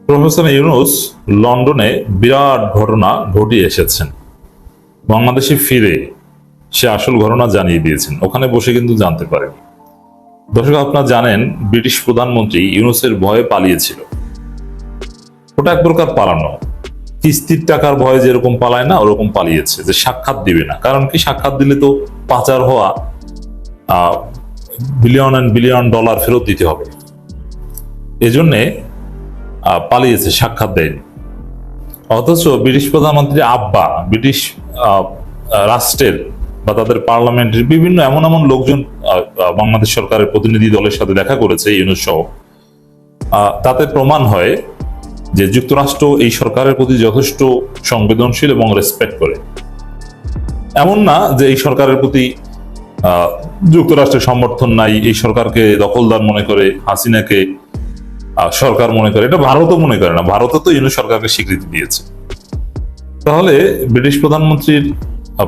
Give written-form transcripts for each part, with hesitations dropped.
Professor Yunus লন্ডনে বিরাট ঘটনা ঘটিয়ে এসেছেন। বাংলাদেশে ফিরে সে আসল ঘটনা জানিয়ে দিয়েছেন, ওখানে বসে কিন্তু জানতে পারেন। দর্শক, আপনারা জানেন ব্রিটিশ প্রধানমন্ত্রী ইউনূসের ভয়ে পালিয়েছিল। ওটা এক প্রকার পালানো, কিস্তির টাকার ভয়ে যেরকম পালায় না, ওরকম পালিয়েছে যে সাক্ষাৎ দিবে না। কারণ কি, সাক্ষাৎ দিলে তো পাচার হওয়া বিলিয়ন অ্যান্ড বিলিয়ন ডলার ফেরত দিতে হবে, এজন্যে পালিয়েছে, সাক্ষাৎ দেয়নি। অথচ ব্রিটিশ প্রধানমন্ত্রী আব্বা ব্রিটিশ রাষ্ট্রের বা তাদের পার্লামেন্টের বিভিন্ন এমন এমন লোকজন বাংলাদেশ সরকারের প্রতিনিধি দলের সাথে দেখা করেছে ইউনূস সহ। তাতে প্রমাণ হয় যে যুক্তরাষ্ট্র এই সরকারের প্রতি যথেষ্ট সংবেদনশীল এবং রেসপেক্ট করে। এমন না যে এই সরকারের প্রতি যুক্তরাষ্ট্রের সমর্থন নাই, এই সরকারকে দখলদার মনে করে, হাসিনাকে সরকার মনে করে। এটা ভারতও মনে করে না, ভারতও তো ইউনূস সরকারকে স্বীকৃতি দিয়েছে। তাহলে ব্রিটিশ প্রধানমন্ত্রীর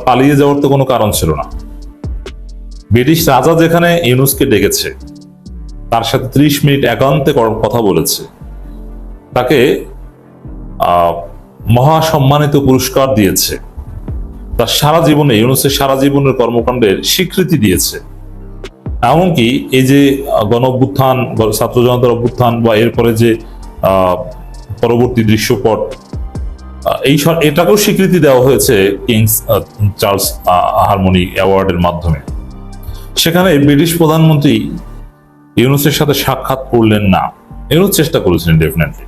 পালিয়ে যাওয়ার তো কোনো কারণ ছিল না। ব্রিটিশ রাজা যেখানে ইউনূসকে ডেকেছে, তার সাথে 30 মিনিট একান্তে কথা বলেছে, তাকে মহাসম্মানিত পুরস্কার দিয়েছে, তার সারা জীবনে ইউনূসের সারা জীবনের কর্মকাণ্ডের স্বীকৃতি দিয়েছে। এমনকি এই যে গণ অভ্যুত্থান, ছাত্র জনতার অভ্যুত্থান বা এরপরে যে পরবর্তী দৃশ্যপট, এটাকেও স্বীকৃতি দেওয়া হয়েছে কিংস চার্লস হারমোনি অ্যাওয়ার্ডের মাধ্যমে। সেখানে ব্রিটিশ প্রধানমন্ত্রী ইউনূসের সাথে সাক্ষাৎ করলেন না। ইউনূস চেষ্টা করেছিলেন, ডেফিনেটলি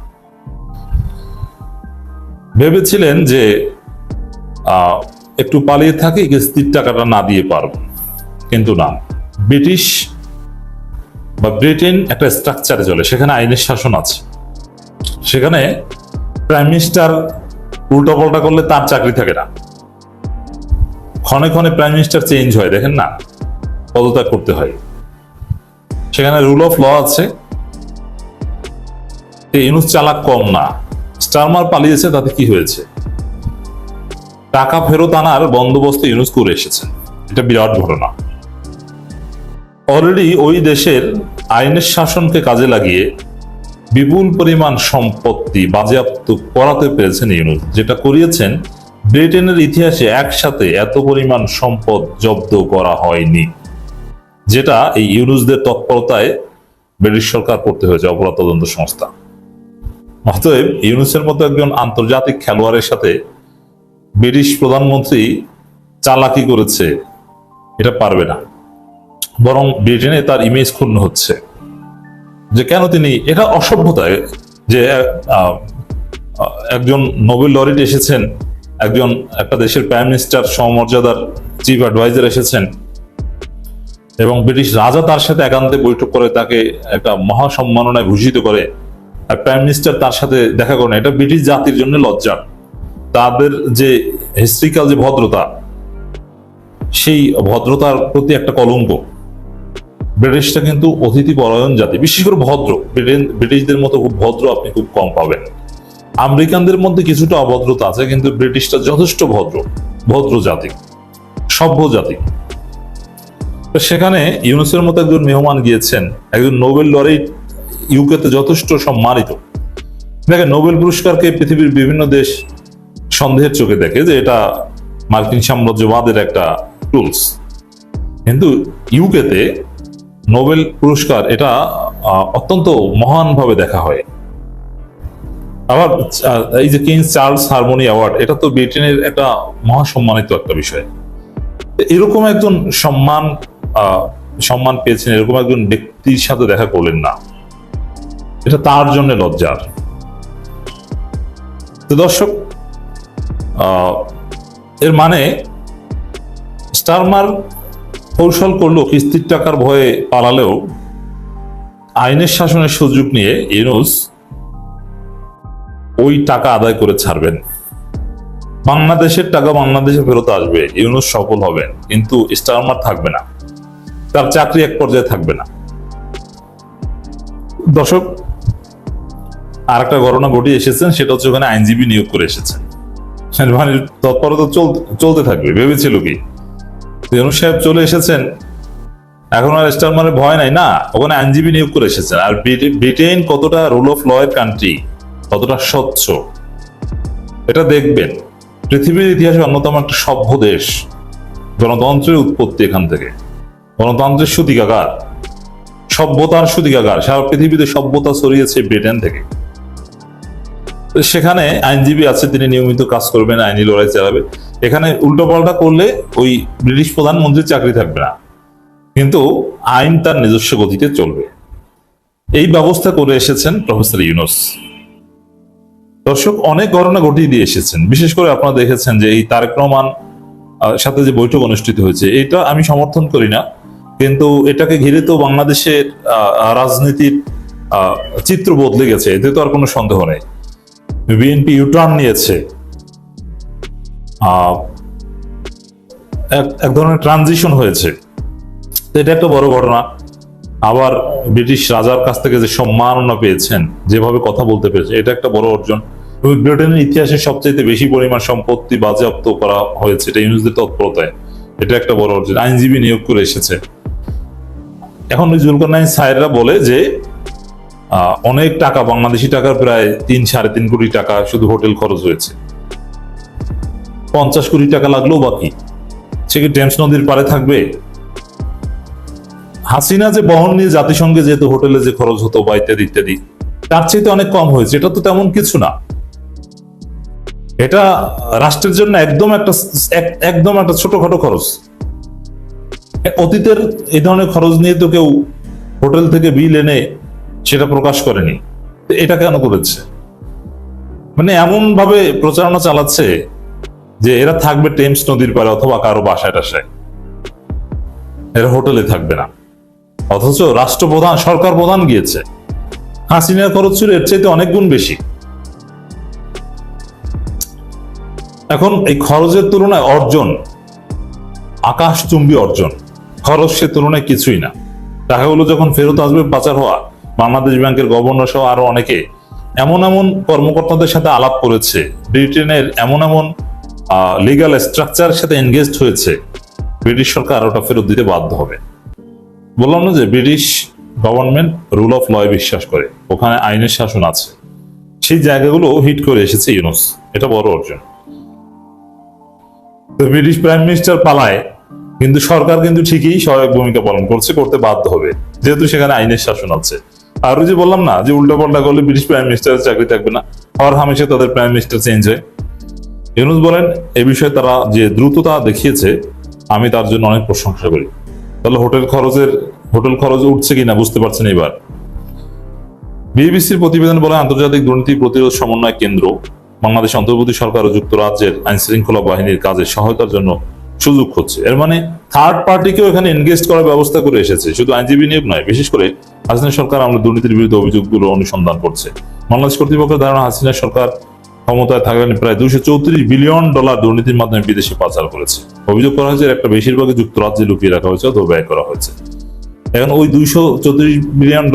ভেবেছিলেন যে একটু পালিয়ে থাকি, কিস্তির টাকাটা না দিয়ে পারব, কিন্তু না। ব্রিটিশ বা ব্রিটেন একটা স্ট্রাকচারে চলে, সেখানে আইনের শাসন আছে। সেখানে প্রাইম মিনিস্টার উল্টাপাল্টা করলে তার চাকরি থাকে না, ক্ষণে ক্ষণে প্রাইম মিনিস্টার চেঞ্জ হয়, দেখেন না, পদত্যাগ করতে হয়। সেখানে রুল অফ ল আছে। ইউনূস চালাক কম না। স্টারমার পালিয়েছে, তাতে কি হয়েছে? টাকা ফেরত আনার বন্দোবস্ত ইউনূস করে এসেছেন, এটা বিরাট ঘটনা। অলরেডি ওই দেশের আইনের শাসনকে কাজে লাগিয়ে বিপুল পরিমাণ সম্পত্তি বাজেয়াপ্ত করাতে পেরেছেন ইউনূস, যেটা করিয়েছেন ব্রিটেনের ইতিহাসে একসাথে এত পরিমাণ সম্পদ জব্দ করা হয়নি, যেটা এই ইউনূসদের তৎপরতায় ব্রিটিশ সরকার করতে হয়েছে, অপরাধ তদন্ত সংস্থা। অতএব ইউনূসের মতো একজন আন্তর্জাতিক খেলোয়াড়ের সাথে ব্রিটিশ প্রধানমন্ত্রী চালাকি করেছে, এটা পারবে না। বরং ব্রিটেনে তার ইমেজ ক্ষুণ্ণ হচ্ছে যে কেন তিনি, এটা অসভ্যতায় যে একজন নোবেল লরিট এসেছেন, একটা দেশের প্রাইম মিনিস্টার সমমর্যাদার চিফ অ্যাডভাইজার এসেছেন, এবং ব্রিটিশ রাজা তার সাথে একান্তে বৈঠক করে তাকে একটা মহাসম্মাননায় ভূষিত করে, আর প্রাইম মিনিস্টার তার সাথে দেখা করেন। এটা ব্রিটিশ জাতির জন্য লজ্জা। তাদের যে হিস্ট্রিক্যাল যে ভদ্রতা, সেই ভদ্রতার প্রতি একটা কলঙ্ক। ব্রিটিশটা কিন্তু অতিথি পরায়ণ জাতি, বিশেষ করে ভদ্র। ব্রিটিশদের মতো খুব ভদ্র আপনি খুব কম পাবেন। আমেরিকানদের মধ্যে কিছুটা অভদ্রতা আছে, কিন্তু ব্রিটিশটা যথেষ্ট ভদ্র জাতি, সভ্য জাতি। সেখানে ইউনূসের মতো একজন মেহমান গিয়েছেন, একজন নোবেল লরিট, ইউকেতে যথেষ্ট সম্মানিত। দেখেন, নোবেল পুরস্কারকে পৃথিবীর বিভিন্ন দেশ সন্দেহের চোখে দেখে যে এটা মার্কিন সাম্রাজ্যবাদের একটা টুলস, কিন্তু ইউকেতে নোবেল পুরস্কার এটা অত্যন্ত মহানভাবে দেখা হয়। আবার এই যে কিংস চার্লস হারমোনি অ্যাওয়ার্ড, এটা তো ব্রিটেনের একটা মহাসম্মানিত একটা বিষয়। এরকম একজন সম্মান পেয়েছেন, এরকম একজন ব্যক্তির সাথে দেখা করলেন না, এটা তার জন্য লজ্জার। তো দর্শক, এর মানে স্টারমার কৌশল করলো, কিস্তির টাকার ভয়ে পালালেও আইনের শাসনের সুযোগ নিয়ে ইউনূস ওই টাকা আদায় করে ছাড়বেন। বাংলাদেশের টাকা বাংলাদেশে ফেরত আসবে, ইউনূস সফল হবেন, কিন্তু স্টারমার থাকবে না, তার চাকরি এক পর্যায়ে থাকবে না। দর্শক, আর একটা ঘটনা ঘটিয়ে এসেছেন, সেটা হচ্ছে ওখানে আইনজীবী নিয়োগ করে এসেছেন। সেনাবাহিনীর তৎপরতা চলতে থাকবে ভেবেছিল কি, ইউনূস সাহেব চলে এসেছেন, এখন আর স্টারমারের ভয় নাই না, ওখানে আইনজীবী নিয়োগ করে এসেছেন। আর ব্রিটেন কতটা রুল অফ ল এর কান্ট্রি, কতটা স্বচ্ছ এটা দেখবেন। পৃথিবীর ইতিহাসে অন্যতম একটা সভ্য দেশ, গণতন্ত্রের উৎপত্তি এখান থেকে, গণতন্ত্রের সূতিকাগার, সভ্যতার সূতিকাগার, সারা পৃথিবীতে সভ্যতা ছড়িয়েছে ব্রিটেন থেকে। সেখানে আইনজীবী আছে, তিনি নিয়মিত কাজ করবেন, আইনি লড়াই চালাবে। এখানে উল্টোপাল্টা করলে ওই ব্রিটিশ প্রধানমন্ত্রীর চাকরি থাকবে না, কিন্তু আইন তার নিজস্ব গতিতে চলবে। এই ব্যবস্থা করে এসেছেন প্রফেসর ইউনূস। দর্শক, অনেক ঘটনা ঘটিয়ে দিয়ে এসেছেন। বিশেষ করে আপনারা দেখেছেন যে এই তারেক রহমান সাথে যে বৈঠক অনুষ্ঠিত হয়েছে, এটা আমি সমর্থন করি না, কিন্তু এটাকে ঘিরে তো বাংলাদেশের রাজনীতির চিত্র বদলে গেছে, এতে তো আর কোনো সন্দেহ নেই। বিএনপি ইউটার্ন নিয়েছে, এক ধরনের ট্রানজিশন হয়েছে, এটা একটা বড় ঘটনা। আবার ব্রিটিশ রাজার কাছ থেকে যে সম্মাননা পেয়েছেন, যেভাবে কথা বলতে পেরেছে, এটা একটা বড় অর্জন। এবং ব্রিটেনের ইতিহাসে সবচেয়ে বেশি পরিমাণ সম্পত্তি বাজেয়াপ্ত করা হয়েছে, এটা ইউনূসদের তৎপরতায়, এটা একটা বড় অর্জন। আইনজীবী নিয়োগ করে এসেছে। এখন ওই জুলকারনাইন সাহেবরা বলে যে অনেক টাকা, বাংলাদেশি টাকার প্রায় 3-3.5 কোটি টাকা শুধু হোটেল খরচ হয়েছে। 50 কোটি টাকা লাগলেও বাকি, সে কি টেমস নদীর পারে থাকবে? হাসিনা যে বহন নিয়ে জাতিসংঘে যেহেতু হোটেলে যে খরচ হতো বা ইত্যাদি ইত্যাদি, তার চাইতে অনেক কম হয়েছে। এটা তো তেমন কিছু না, এটা রাষ্ট্রের জন্য একদম একটা ছোটখাটো খরচ। অতীতের এই ধরনের খরচ নিয়ে তো কেউ হোটেল থেকে বিল এনে সেটা প্রকাশ করেনি, এটা কেন করেছে? মানে এমন ভাবে প্রচারণা চালাচ্ছে যে এরা থাকবে টেমস নদীর পারে অথবা কারো বাসায় টাসায়, এরা হোটেলে থাকবে না। অথচ রাষ্ট্রপ্রধান, সরকার প্রধান গিয়েছে। হাসিনার খরচ ছিল এর চাইতে অনেক গুণ বেশি। এখন এই খরচের তুলনায় অর্জন, আকাশচুম্বী অর্জন। খরচ সে তুলনায় কিছুই না। টাকাগুলো যখন ফেরত আসবে পাচার হওয়া, বাংলাদেশ ব্যাংকের গভর্নর সহ আরো অনেকে এমন কর্মকর্তাদের সাথে আলাপ করেছে, ব্রিটেনের এমন লিগাল স্ট্রাকচারের সাথে এনগেজড হয়েছে, ব্রিটিশ সরকার ওটা ফেরত দিতে বাধ্য হবে। বললাম না যে ব্রিটিশ গভর্নমেন্ট রুল অফ লয়ে বিশ্বাস করে, ওখানে আইনের শাসন আছে। সেই জায়গাগুলো হিট করে এসেছে ইউনূস, এটা বড় অর্জন। তো ব্রিটিশ প্রাইম মিনিস্টার পালায়, কিন্তু সরকার কিন্তু ঠিকই সহায়ক ভূমিকা পালন করতে বাধ্য হবে, যেহেতু সেখানে আইনের শাসন আছে। আর ওই যে বললাম না যে উল্টাপাল্টা করলে ব্রিটিশ প্রাইম মিনিস্টারের চাকরি থাকবে না, আর হামেশা তাদের প্রাইম মিনিস্টার চেঞ্জ হয়। ইউনূস বলেন এ বিষয়ে তারা যে দ্রুততা দেখিয়েছে, আমি তার জন্য অনেক প্রশংসা করি। তাহলে হোটেল খরচ উঠছে কিনা বুঝতে পারছেন এবার। বিবিসির প্রতিবেদন বলে আন্তর্জাতিক দুর্নীতি প্রতিরোধ সমন্বয় কেন্দ্র বাংলাদেশ অন্তর্বর্তী সরকার ও যুক্তরাজ্যের আইন শৃঙ্খলা বাহিনীর কাজে সহায়তার জন্য সুযোগ হচ্ছে। এর মানে থার্ড পার্টিকেও এখানে এনগেজ করার ব্যবস্থা করে এসেছে, শুধু আইনজীবী নিয়োগ নয়। বিশেষ করে হাসিনা সরকার আমরা দুর্নীতির বিরুদ্ধে অভিযোগগুলো অনুসন্ধান করছে। বাংলাদেশ কর্তৃপক্ষের ধারণা, হাসিনা সরকার ক্ষমতায় থাকলেন প্রায় $234 বিলিয়ন দুর্নীতির মাধ্যমে বিদেশে পাচার করেছে। অভিযোগ করা হয়েছে একটা বেশিরভাগই যুক্তরাজ্যে লুকিয়ে রাখা হয়েছে অথবা ব্যয় করা হয়েছে। এখন ওই $234 বিলিয়ন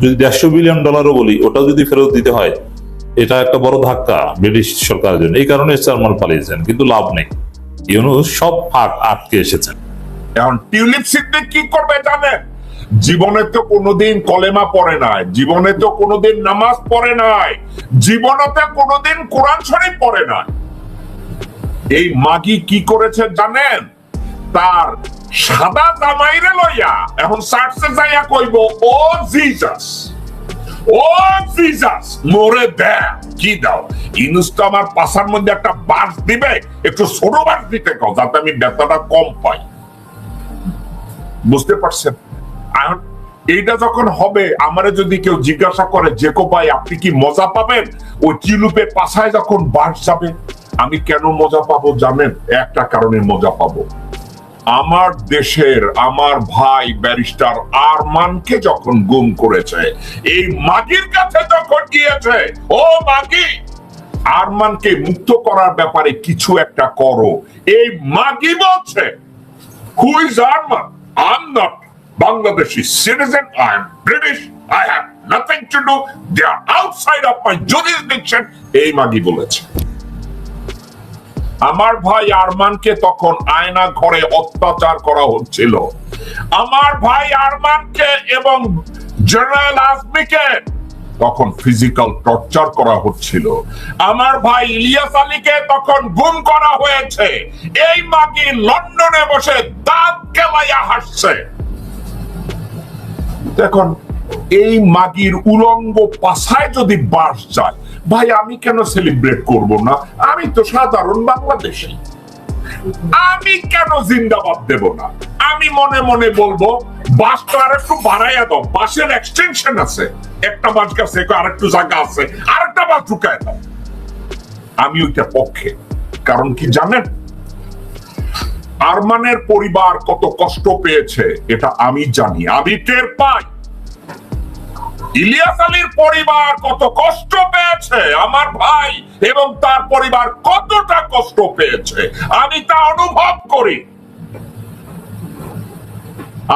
যদি $150 বিলিয়ন বলি, ওটা যদি ফেরত দিতে হয়, এটা একটা বড় ধাক্কা ব্রিটিশ সরকারের জন্য। এই কারণে চারমার পালিয়েছেন, কিন্তু লাভ নেই। ইউনূস সব ফাঁক আটকে এসেছেন। এখন টিউলিপ সিদ্দিক কি করবে জানেন? জীবনে তো কোনোদিন কলেমা পড়ে নাই, জীবনে তো কোনোদিন নামাজ পড়ে নাই, জীবনেতে কোনোদিন কোরআন শরীফ পড়ে নাই। এই মাগি কি করেছে জানেন? তার সাদা জামাইরে লইয়া এখন সার্চে যাইয়া কইব, ও জিজাস, ও জিজাস মোরে দে, কি দাও। ইউনূস তো আমার পাশার মধ্যে একটা বাস দিবে, একটু ছোট বাস দিতে কও, যাতে আমি ব্যথাটা কম পাই। বুঝতে পারছেন? এইটা যখন হবে, আমারে যদি কেউ জিজ্ঞাসা করে যে কো ভাই আপনি কি মজা পাবেন ওই টিউলিপের পাশায় যখন বাস যাবে, আমি কেন মজা পাবো জানেন? একটা কারণে মজা পাবো। আমার দেশের আমার ভাই ব্যারিস্টার আরমানকে যখন গুম করেছে, এই মাগির কাছে যখন গিয়েছে, ও মাগি আরমানকে মুক্ত করার ব্যাপারে কিছু একটা করো, এই মাগি বলছে, who is Arman? I am not Bangladeshi citizen, I am British, I have nothing to do, they are outside of my jurisdiction, এই মাগি বলেছে। আমার ভাই আরমানকে তখন আয়না ঘরে অত্যাচার করা হচ্ছিল। আমার ভাই আরমানকে এবং জেনারেল আজমিকে তখন ফিজিক্যাল টর্চার করা হচ্ছিল। আমার ভাই ইলিয়াস আলীকে তখন গুম করা হয়েছে। এই মাগি লন্ডনে বসে দাঁত কেলাইয়া হাসছে। দেখুন, এই মাগির উলঙ্গ পাছায় যদি বাস যায়, ভাই আমি কেন সেলিব্রেট করব না? আমি তো সাধারণ বাংলাদেশী, আমি কেন জিন্দাবাদ দেব না? আমি মনে মনে বলবো বাসটা আর একটু বাড়াইয়া দাও, বাসের এক্সটেনশন আছে, একটা বাস গেছে আরেকটু জায়গা আছে, আরেকটা বাস ঢুকায় দাও। আমি ওইটা পক্ষে। কারণ কি জানেন, আরমানের পরিবার কত কষ্ট পেয়েছে এটা আমি জানি, আমি টের পাই। ইলিয়াস আলীর পরিবার কত কষ্ট পেয়েছে, আমার ভাই এবং তার পরিবার কতটা কষ্ট পেয়েছে আমি তা অনুভব করি।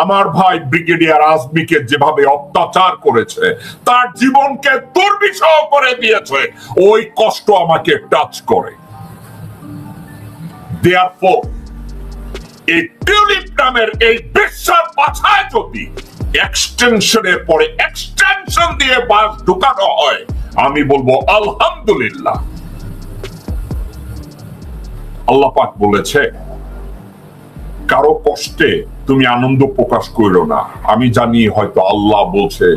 আমার ভাই ব্রিগেডিয়ার আজমিকে যেভাবে অত্যাচার করেছে, তার জীবনকে দুর্বিষহ করে দিয়েছে, ওই কষ্ট আমাকে টাচ করে। Therefore, এই টিউলিপ নামের এই বেশ্যার পাছায় যদি এক্সটেনশনের পরে এক্সটেনশন দিয়ে বাস ঢুকানো হয়, আমি বলবো আলহামদুলিল্লাহ। আল্লাহ পাক বলেছে, কারো কষ্টে তুমি আনন্দ প্রকাশ করো না। আমি জানি হয়তো আল্লাহ বলছে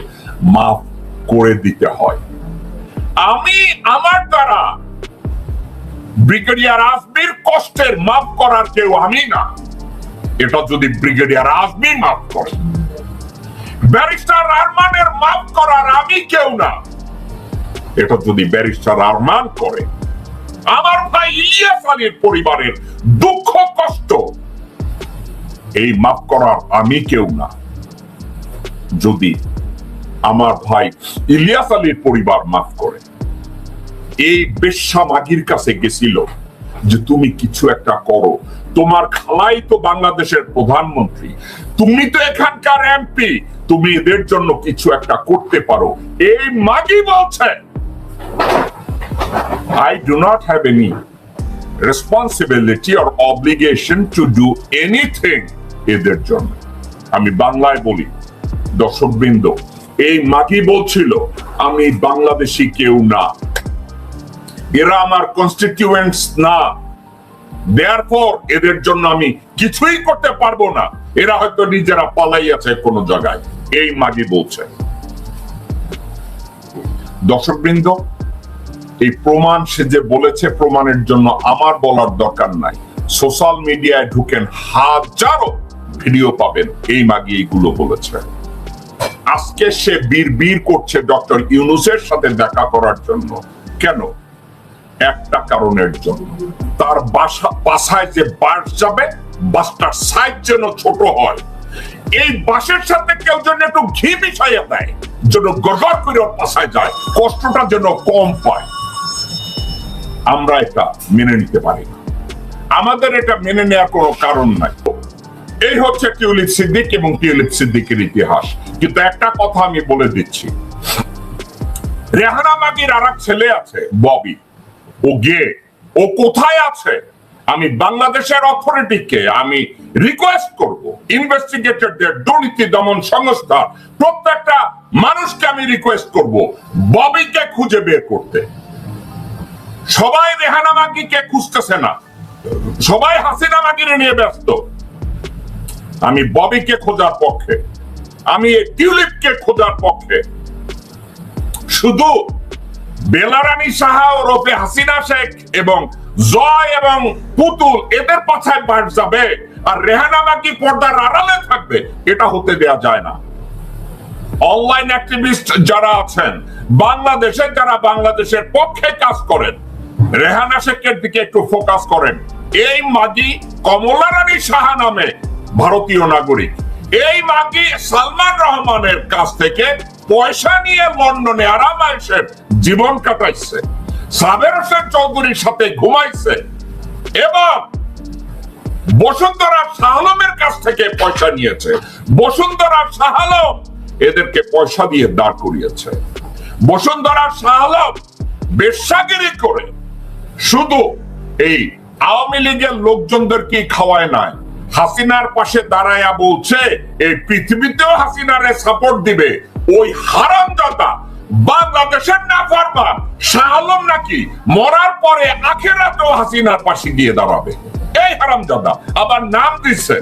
মাফ করে দিতে হয়। আমি আমার দ্বারা ব্রিগেডিয়ার আজমির কষ্টের মাফ করার কেউ আমি না। এটা যদি ব্রিগেডিয়ার আজমি মাফ করে, ব্যারিস্টার আরমানের মাফ করার আমি কেউ না। এটা যদি ব্যারিস্টার আরমান করে, আমার ভাই ইলিয়াস আলীর পরিবারের দুঃখ কষ্ট এই মাফ করার আমি কেউ না। যদি আমার ভাই ইলিয়াস আলীর পরিবার মাফ করে, এই বেশ্যা মাগির কাছে গেছিল যে তুমি কিছু একটা করো, তোমার খালাই তো বাংলাদেশের প্রধানমন্ত্রী, তুমি তো এখানকার এমপি, তুমি এদের জন্য কিছু একটা করতে পারো। এই মাগি বলছে I do not have any responsibility or obligation to do anything এদের জন্য। আমি বাংলায় বলি, দর্শকবৃন্দ, এই মাগি বলছিল আমি বাংলাদেশি কেউ না, এরা আমার কনস্টিটিউয়েন্টস না, দেয়ারফর এদের জন্য আমি কিছুই করতে পারবো না, এরা হয়তো নিজেরা পালাই আছে কোনো জায়গায়, এই মাগি বলছে। দর্শকবৃন্দ, এই প্রমাণ সে যে বলেছে, প্রমাণের জন্য আমার বলার দরকার নাই। সোশ্যাল মিডিয়ায় ঢুকেন, হাজারো ভিডিও পাবেন এই মাগি এইগুলো বলেছে। আজকে সে বীর করছে ডক্টর ইউনূসের সাথে দেখা করার জন্য। কেন? একটা কারণের জন্য, তার বাসায় যে বাস যাবে, বাসটার সাইজ যেন ছোট হয়, এই বাসের সাথে কেউ যেন একটু ঘি মিশাইয়া দেয়, যেন গড়গড় করে ওর বাসায় যায়, কষ্টটা যেন কম পায়। আমরা এটা মেনে নিতে পারি না, আমাদের এটা মেনে নেওয়ার কোনো কারণ নাই। এই হচ্ছে টিউলিপ সিদ্দিক এবং টিউলিপ সিদ্দিকের ইতিহাস। কিন্তু একটা কথা আমি বলে দিচ্ছি, রেহানা মাগির আর এক ছেলে আছে ববি, ও গে, ও কোথায় আছে? আমি বাংলাদেশের অথরিটিকে আমি রিকোয়েস্ট করব, ইনভেস্টিগেটরদের, দুর্নীতি দমন সংস্থা, প্রত্যেকটা মানুষকে আমি রিকোয়েস্ট করব ববিকে খুঁজে বের করতে। সবাই রেহানা মাগিকে খুঁজতেছে না, সবাই হাসিনা মাগিরে নিয়ে ব্যস্ত। আমি ববিকে খোঁজার পক্ষে, আমি টিউলিপকে খোঁজার পক্ষে। শুধু বেলারানী সাহা ওরফে হাসিনা শেখ এবং জয় এবং পুতুল এদের পাছায় বাস যাবে আর রেহানা মাগি পর্দার আড়ালে থাকবে, এটা হতে দেয়া যায় না। অনলাইন অ্যাক্টিভিস্ট যারা আছেন বাংলাদেশে, যারা বাংলাদেশের পক্ষে কাজ করেন, রেহানা শেখের দিকে একটু ফোকাস করেন। এই মাগি কমলা রানী সাহা নামে ভারতীয় নাগরিক, এই মাগি সালমান রহমানের কাছ থেকে পয়সা নিয়ে লন্ডনে আরামায়েশের জীবন কাটাইছে, সাবের হোসেন চৌধুরীর সাথে ঘুমাইছে এবং বসুন্ধরা শাহ আলমের কাছ থেকে পয়সা নিয়েছে। বসুন্ধরা শাহ আলম এদেরকে পয়সা দিয়ে দাঁড় করিয়েছে। বসুন্ধরা শাহ আলম বেশ্যাগিরি করে শুধু এই আওয়ামী লীগের লোকজনদেরকে খাওয়ায় নাই, হাসিনার পাশে দাঁড়ায়া বলছে এই পৃথিবীতেও হাসিনারে সাপোর্ট দিবে। ওই হারামজাদা বাংলাদেশের না ফরমান শাহ আলম নাকি মরার পরে আখেরাতেও হাসিনার পাশে গিয়ে দাঁড়াবে। এই হারামজাদা আবার নাম দিচ্ছে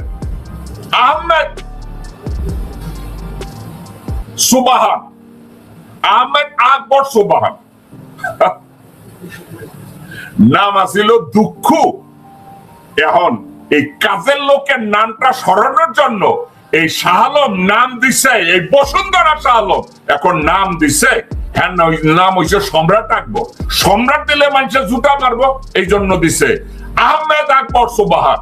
আহমেদ সুবাহান, আহমেদ আকবর সুবাহান। নাম আছিল দুঃখ। এখন এই কাজের লোকের নামটা সরানোর জন্য এই শাহ আলম নাম দিছে, এই বসুন্ধরা শাহ আলম এখন নাম দিছে, হ্যাঁ নাম হইছে সম্রাট আকবর। সম্রাট দিলে মানুষের জুতা মারবো, এই জন্য দিছে আহমেদ আকবর সুবাহান।